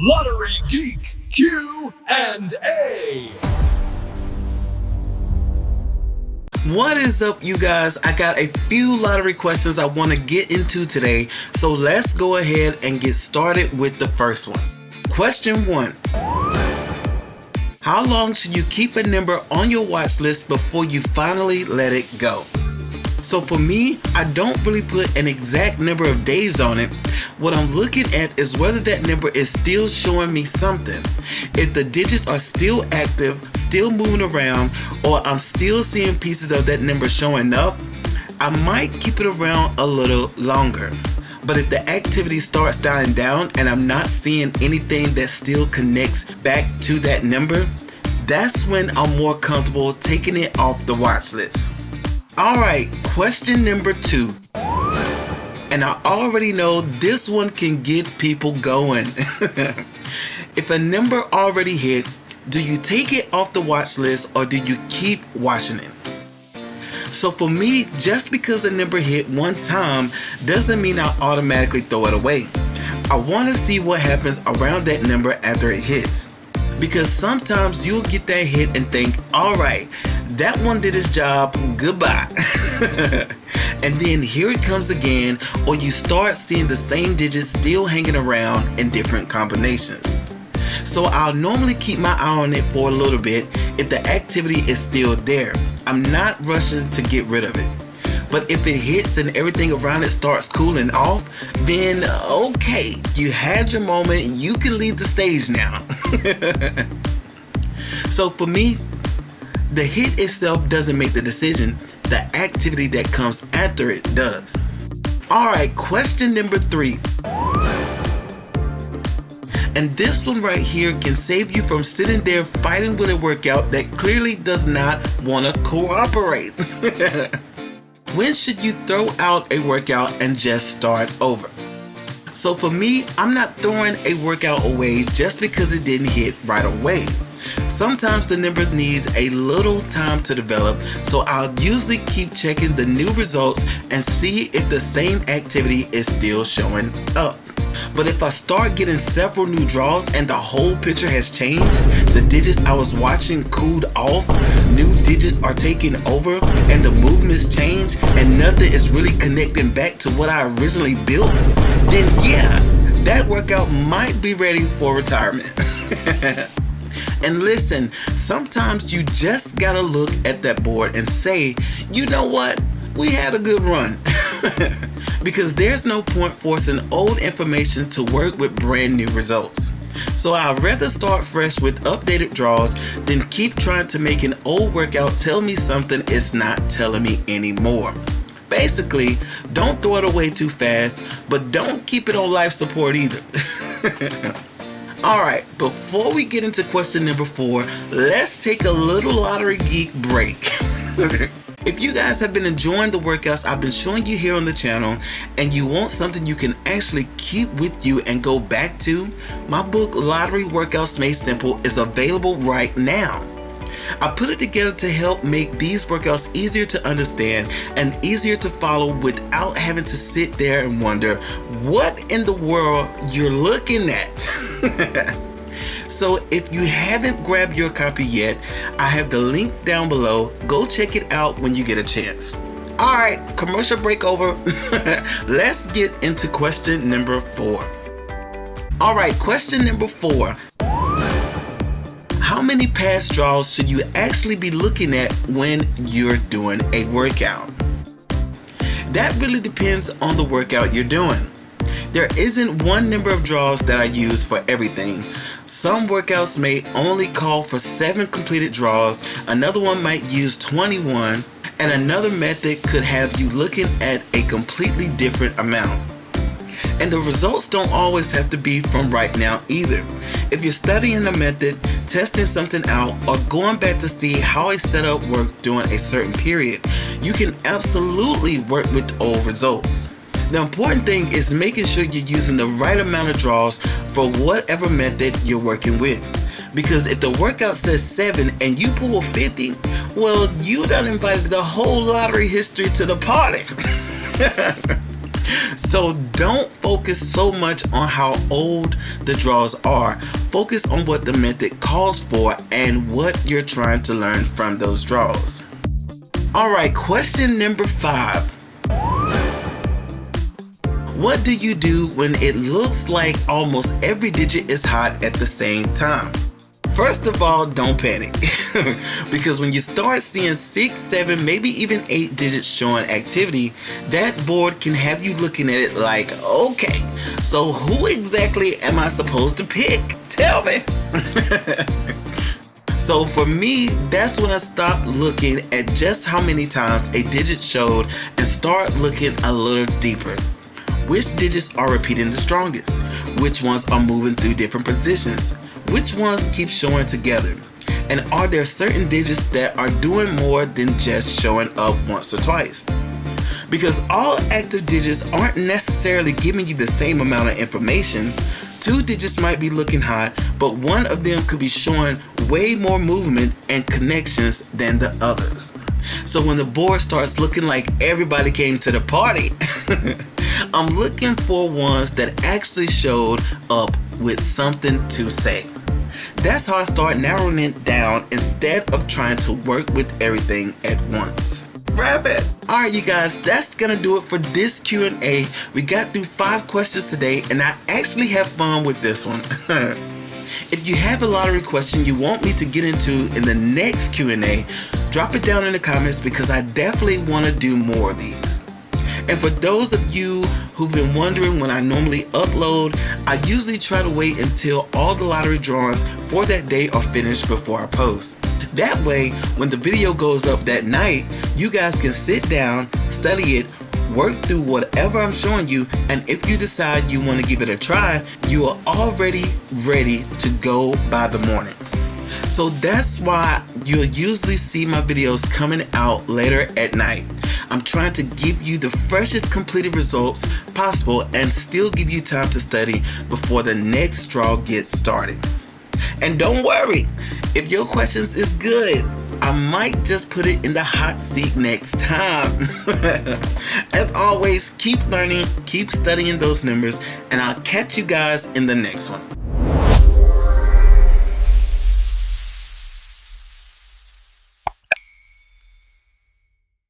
Lottery Geek Q&A. What is up, you guys? I got a few lottery questions I want to get into today, so let's go ahead and get started with the first one. Question 1. How long should you keep a number on your watch list before you finally let it go? So for me, I don't really put an exact number of days on it. What I'm looking at is whether that number is still showing me something. If the digits are still active, still moving around, or I'm still seeing pieces of that number showing up, I might keep it around a little longer. But if the activity starts dying down and I'm not seeing anything that still connects back to that number, that's when I'm more comfortable taking it off the watch list. Alright, question number 2. And I already know this one can get people going. If a number already hit, do you take it off the watch list or do you keep watching it? So for me, just because the number hit one time doesn't mean I automatically throw it away. I want to see what happens around that number after it hits. Because sometimes you'll get that hit and think, alright, that one did its job, goodbye. And then here it comes again, or you start seeing the same digits still hanging around in different combinations. So I'll normally keep my eye on it for a little bit if the activity is still there. I'm not rushing to get rid of it. But if it hits and everything around it starts cooling off, then okay, you had your moment, you can leave the stage now. So for me, the hit itself doesn't make the decision, the activity that comes after it does. Alright, question number 3. And this one right here can save you from sitting there fighting with a workout that clearly does not want to cooperate. When should you throw out a workout and just start over? So for me, I'm not throwing a workout away just because it didn't hit right away. Sometimes the number needs a little time to develop, so I'll usually keep checking the new results and see if the same activity is still showing up. But if I start getting several new draws and the whole picture has changed, the digits I was watching cooled off, new digits are taking over, and the movements change, and nothing is really connecting back to what I originally built, then yeah, that workout might be ready for retirement. And listen, sometimes you just gotta look at that board and say, you know what, we had a good run. Because there's no point forcing old information to work with brand new results. So I'd rather start fresh with updated draws than keep trying to make an old workout tell me something it's not telling me anymore. Basically, don't throw it away too fast, but don't keep it on life support either. Alright, before we get into question number 4, let's take a little Lottery Geek break. If you guys have been enjoying the workouts I've been showing you here on the channel and you want something you can actually keep with you and go back to, my book Lottery Workouts Made Simple is available right now. I put it together to help make these workouts easier to understand and easier to follow without having to sit there and wonder what in the world you're looking at. So if you haven't grabbed your copy yet, I have the link down below. Go check it out when you get a chance. Alright, commercial break over. Let's get into question number 4. Alright, question number 4. How many past draws should you actually be looking at when you're doing a workout? That really depends on the workout you're doing. There isn't one number of draws that I use for everything. Some workouts may only call for 7 completed draws, another one might use 21, and another method could have you looking at a completely different amount. And the results don't always have to be from right now either. If you're studying a method, testing something out, or going back to see how a setup worked during a certain period, you can absolutely work with old results. The important thing is making sure you're using the right amount of draws for whatever method you're working with. Because if the workout says 7 and you pull 50, well, you done invited the whole lottery history to the party. So don't focus so much on how old the draws are. Focus on what the method calls for and what you're trying to learn from those draws. Alright, question number 5. What do you do when it looks like almost every digit is hot at the same time? First of all, don't panic. Because when you start seeing 6, 7, maybe even 8 digits showing activity, that board can have you looking at it like, okay, so who exactly am I supposed to pick? Tell me. So for me, that's when I stopped looking at just how many times a digit showed and start looking a little deeper. Which digits are repeating the strongest? Which ones are moving through different positions? Which ones keep showing together? And are there certain digits that are doing more than just showing up once or twice? Because all active digits aren't necessarily giving you the same amount of information. 2 digits might be looking hot, but one of them could be showing way more movement and connections than the others. So when the board starts looking like everybody came to the party, I'm looking for ones that actually showed up with something to say. That's how I start narrowing it down instead of trying to work with everything at once. Grab it! Alright you guys, that's gonna do it for this Q&A. We got through 5 questions today and I actually have fun with this one. If you have a lottery question you want me to get into in the next Q&A, drop it down in the comments because I definitely want to do more of these. And for those of you who've been wondering when I normally upload, I usually try to wait until all the lottery drawings for that day are finished before I post. That way, when the video goes up that night, you guys can sit down, study it, work through whatever I'm showing you, and if you decide you want to give it a try, you are already ready to go by the morning. So that's why you'll usually see my videos coming out later at night. I'm trying to give you the freshest completed results possible and still give you time to study before the next draw gets started. And don't worry, if your questions is good, I might just put it in the hot seat next time. As always, keep learning, keep studying those numbers, and I'll catch you guys in the next one.